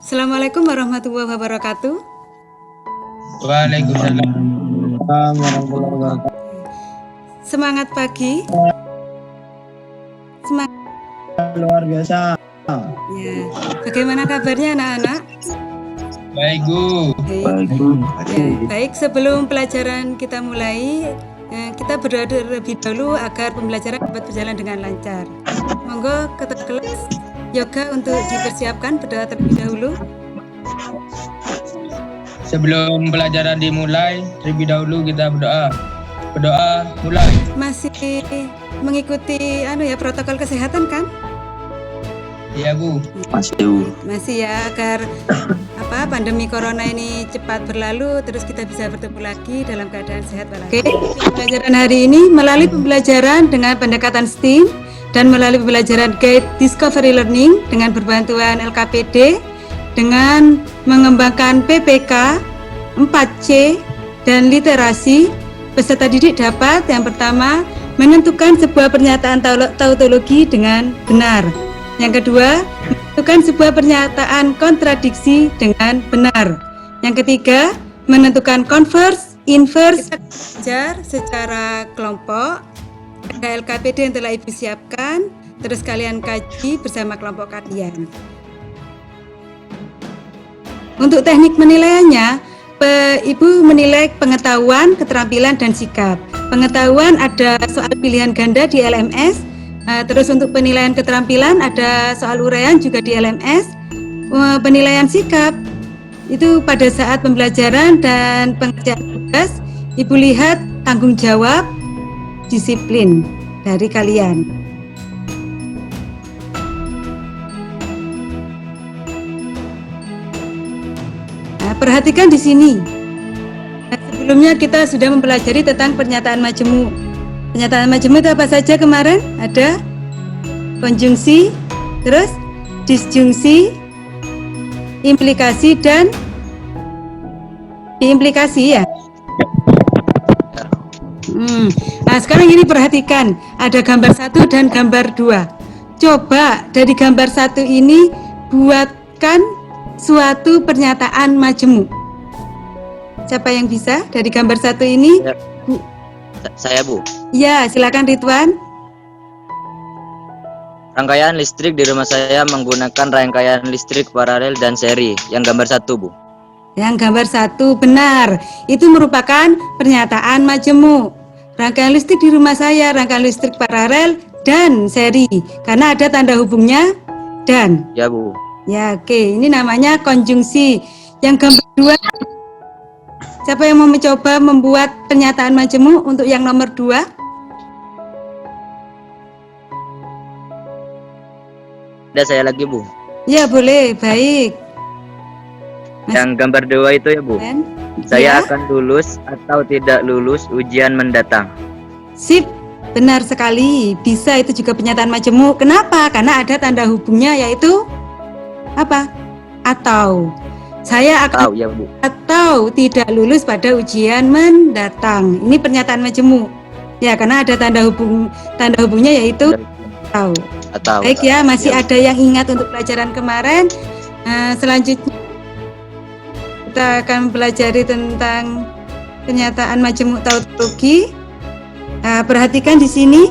Assalamualaikum warahmatullahi wabarakatuh. Waalaikumsalam warahmatullahi wabarakatuh. Semangat pagi. Semangat. Luar biasa. Ya. Bagaimana kabarnya anak-anak? baik Bu. Baik. Sebelum pelajaran kita mulai, kita berdoa terlebih dahulu agar pembelajaran dapat berjalan dengan lancar. Monggo ketua kelas yoga untuk dipersiapkan, berdoa terlebih dahulu. Sebelum pelajaran dimulai, terlebih dahulu kita berdoa. Berdoa mulai. Masih mengikuti protokol kesehatan kan? Iya Bu. Masih ya, agar pandemi corona ini cepat berlalu, terus kita bisa bertemu lagi dalam keadaan sehat walafiat. Pembelajaran hari ini melalui pembelajaran dengan pendekatan STEAM dan melalui pembelajaran Guide Discovery Learning dengan berbantuan LKPD dengan mengembangkan PPK, 4C, dan literasi. Peserta didik dapat yang pertama menentukan sebuah pernyataan tautologi dengan benar. Yang kedua, menentukan sebuah pernyataan kontradiksi dengan benar. Yang ketiga, menentukan converse, inverse. Belajar secara kelompok. Ada LKPD yang telah Ibu siapkan, terus kalian kaji bersama kelompok kalian. Untuk teknik penilaiannya, Ibu menilai pengetahuan, keterampilan, dan sikap. Pengetahuan ada soal pilihan ganda di LMS. Terus untuk penilaian keterampilan ada soal uraian juga di LMS. Penilaian sikap itu pada saat pembelajaran dan pengerjaan tugas, Ibu lihat tanggung jawab, disiplin dari kalian. Nah, perhatikan di sini. Sebelumnya kita sudah mempelajari tentang pernyataan majemuk. Pernyataan majemuk itu apa saja kemarin? Ada konjungsi, terus disjungsi, implikasi, dan diimplikasi ya. Nah sekarang ini perhatikan, ada gambar 1 dan gambar 2. Coba dari gambar 1 ini buatkan suatu pernyataan majemuk. Siapa yang bisa dari gambar 1 ini? Saya Bu. Ya, silakan Ridwan. Rangkaian listrik di rumah saya menggunakan rangkaian listrik paralel dan seri. Yang gambar 1 Bu. Yang gambar 1 benar. Itu merupakan pernyataan majemuk. Rangkaian listrik di rumah saya, rangkaian listrik paralel dan seri. Karena ada tanda hubungnya dan. Ya Bu. Ya, oke. Ini namanya konjungsi. Yang gambar 2, siapa yang mau mencoba membuat pernyataan majemuk untuk yang nomor 2? Ada saya lagi Bu. Ya, boleh. Baik. Yang gambar 2 itu ya Bu. Saya akan lulus atau tidak lulus ujian mendatang. Sip. Benar sekali. Bisa, itu juga pernyataan majemuk. Kenapa? Karena ada tanda hubungnya yaitu apa? Atau. Saya akan ya Bu. Atau tidak lulus pada ujian mendatang. Ini pernyataan majemuk. Ya, karena ada tanda hubungnya yaitu atau. Baik ya, masih ada yang ingat untuk pelajaran kemarin. Selanjutnya kita akan pelajari tentang pernyataan majemuk tautologi. Perhatikan di sini.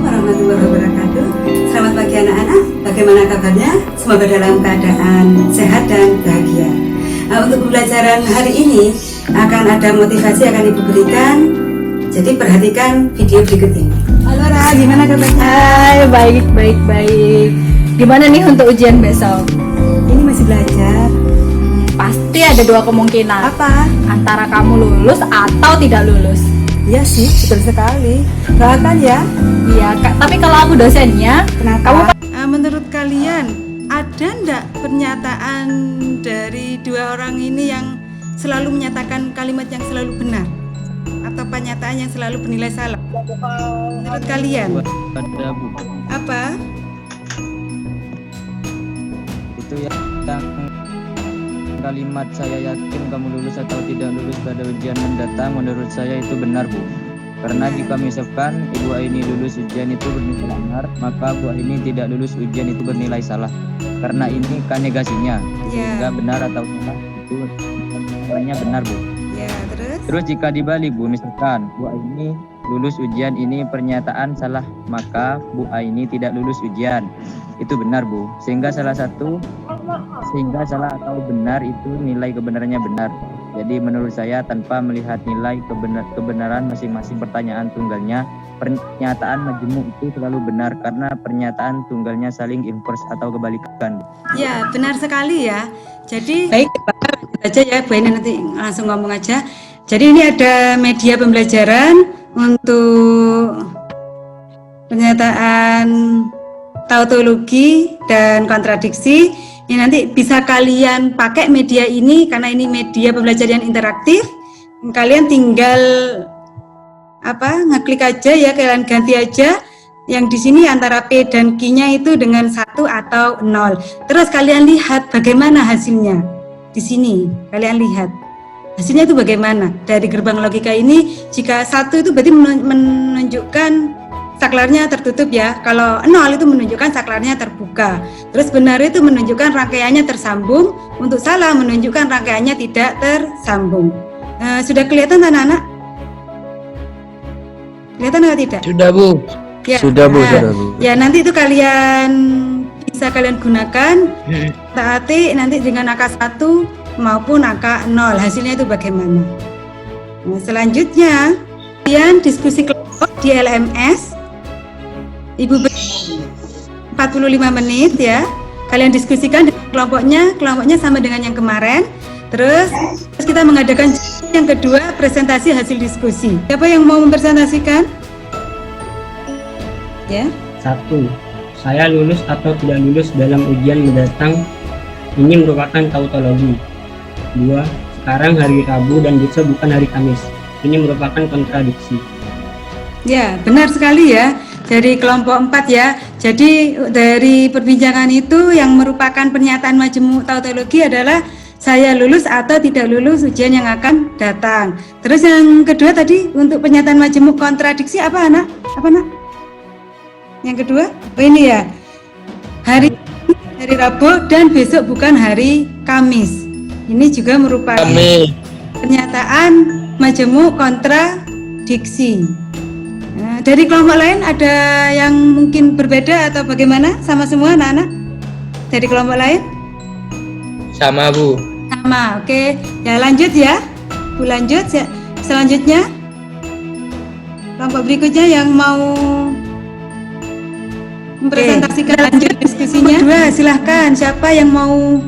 Warahmatullahi wabarakatuh. Selamat pagi anak-anak. Bagaimana kabarnya? Semoga dalam keadaan sehat dan bahagia. Untuk pembelajaran hari ini akan ada motivasi akan Ibu berikan. Jadi perhatikan video berikut ini. Halo Ra, gimana kabarnya? Hai, baik. Gimana nih untuk ujian besok? Ini masih belajar. Pasti ada 2 kemungkinan. Apa? Antara kamu lulus atau tidak lulus. Iya sih, betul sekali. Doakan ya. Iya, tapi kalau aku dosennya, kenapa? Menurut kalian, ada enggak pernyataan dari 2 orang ini yang selalu menyatakan kalimat yang selalu benar? Atau pernyataan yang selalu bernilai salah? Menurut kalian? Ada Bu. Apa? Itu yang kalimat saya yakin kamu lulus atau tidak lulus pada ujian mendatang, menurut saya itu benar, Bu. Karena jika misalkan Ibu Aini lulus ujian itu bernilai benar, maka Bu Aini tidak lulus ujian itu bernilai salah. Karena ini kan negasinya. Sehingga benar atau salah itu nilainya benar, Bu. Ya, Terus jika dibalik, Bu, misalkan Bu Aini lulus ujian ini pernyataan salah, maka Bu Aini tidak lulus ujian. Itu benar, Bu. Sehingga salah atau benar itu nilai kebenarannya benar. Jadi menurut saya tanpa melihat nilai kebenaran masing-masing pertanyaan tunggalnya, pernyataan majemuk itu selalu benar karena pernyataan tunggalnya saling inverse atau kebalikan. Ya, benar sekali ya. Jadi baik Bapak, lanjut aja ya Bu Aini, nanti langsung ngomong aja. Jadi ini ada media pembelajaran untuk pernyataan tautologi dan kontradiksi. Ini nanti bisa kalian pakai media ini karena ini media pembelajaran interaktif. Kalian tinggal ngeklik aja ya, kalian ganti aja yang di sini antara P dan Q-nya itu dengan 1 atau 0. Terus kalian lihat bagaimana hasilnya. Di sini kalian lihat hasilnya itu bagaimana. Dari gerbang logika ini jika 1 itu berarti menunjukkan saklarnya tertutup ya. Kalau 0 itu menunjukkan saklarnya terbuka. Terus benar itu menunjukkan rangkaiannya tersambung. Untuk salah menunjukkan rangkaiannya tidak tersambung. Sudah kelihatan anak-anak? Kelihatan atau tidak? Sudah, Bu. Ya, Sudah, Bu. Ya, nanti itu kalian bisa kalian gunakan taati nanti dengan angka 1 maupun angka 0. Hasilnya itu bagaimana? Nah, selanjutnya kalian diskusi kelompok di LMS. Ibu beri 45 menit ya. Kalian diskusikan dengan kelompoknya sama dengan yang kemarin. Terus kita mengadakan yang kedua, presentasi hasil diskusi. Siapa yang mau mempresentasikan? Ya. 1. Saya lulus atau tidak lulus dalam ujian mendatang. Ini merupakan tautologi. 2. Sekarang hari Rabu dan besok bukan hari Kamis. Ini merupakan kontradiksi. Ya, benar sekali ya. Dari kelompok 4 ya. Jadi dari perbincangan itu yang merupakan pernyataan majemuk tautologi adalah saya lulus atau tidak lulus ujian yang akan datang. Terus yang kedua tadi untuk pernyataan majemuk kontradiksi apa anak? Apa nak? Yang kedua? Oh ini ya. Hari Rabu dan besok bukan hari Kamis. Ini juga merupakan pernyataan majemuk kontradiksi. Nah, dari kelompok lain ada yang mungkin berbeda atau bagaimana? Sama semua anak-anak? Dari kelompok lain? Sama, Bu. Sama, oke. Ya lanjut ya. Bu lanjut ya. Selanjutnya kelompok berikutnya yang mau mempresentasikan lanjut diskusinya. Dua, silahkan. Siapa yang mau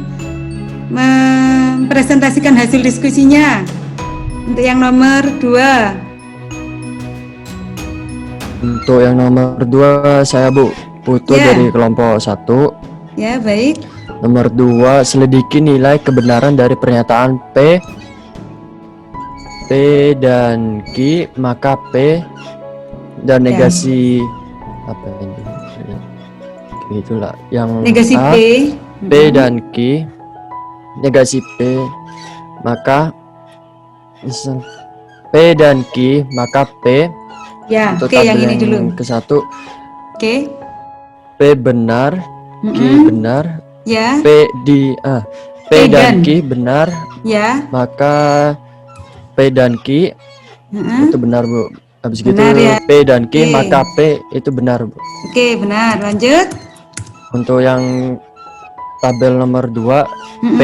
mempresentasikan hasil diskusinya? Untuk yang nomor 2. Untuk yang nomor 2 saya, Bu. Putu dari kelompok 1. Ya, baik. Nomor 2, selidiki nilai kebenaran dari pernyataan P dan Q, maka P dan negasi apa ini? Itulah yang negasi A, P dan Q, negasi P, maka P dan Q, maka P. Ya, oke, yang ini dulu. Ke 1. Oke. P benar, Q benar. Ya. P dan Q benar. Ya. Maka P dan Q itu benar, Bu. Habis gitu ya. P dan Q maka P itu benar, Bu. Oke, benar. Lanjut. Untuk yang tabel nomor 2, P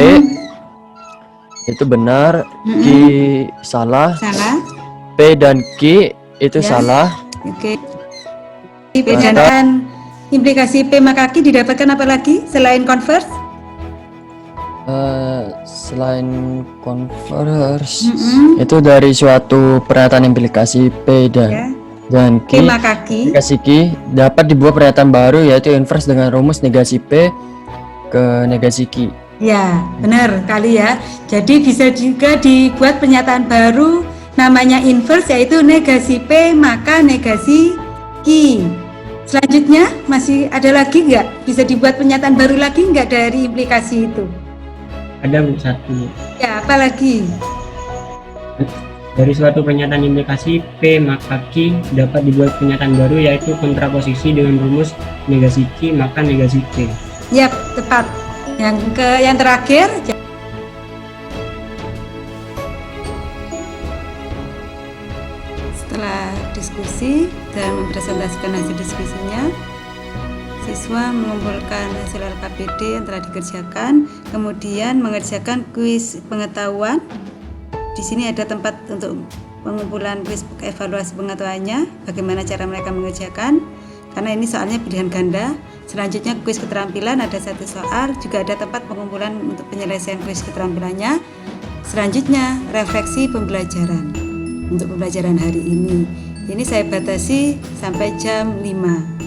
itu benar, Q salah. Salah. P dan Q itu salah. Oke. Dan implikasi P maka Q didapatkan apa lagi selain converse? Selain converse itu dari suatu pernyataan implikasi P dan Q maka Q negasi Q dapat dibuat pernyataan baru yaitu inverse dengan rumus negasi P ke negasi Q. Ya, benar kali ya. Jadi bisa juga dibuat pernyataan baru namanya inverse yaitu negasi P maka negasi Q. Selanjutnya masih ada lagi nggak? Bisa dibuat pernyataan baru lagi nggak dari implikasi itu? Ada Bu, satu. Ya, apa lagi? Dari suatu pernyataan implikasi P maka Q dapat dibuat pernyataan baru yaitu kontraposisi dengan rumus negasi Q maka negasi P. Yap, tepat. Yang terakhir, setelah diskusi dan mempresentasikan hasil diskusinya, siswa mengumpulkan hasil LKPD yang telah dikerjakan, kemudian mengerjakan kuis pengetahuan. Di sini ada tempat untuk pengumpulan kuis evaluasi pengetahuannya, bagaimana cara mereka mengerjakan, karena ini soalnya pilihan ganda. Selanjutnya kuis keterampilan, ada satu soal, juga ada tempat pengumpulan untuk penyelesaian kuis keterampilannya. Selanjutnya refleksi pembelajaran untuk pembelajaran hari ini. Ini saya batasi sampai jam 5.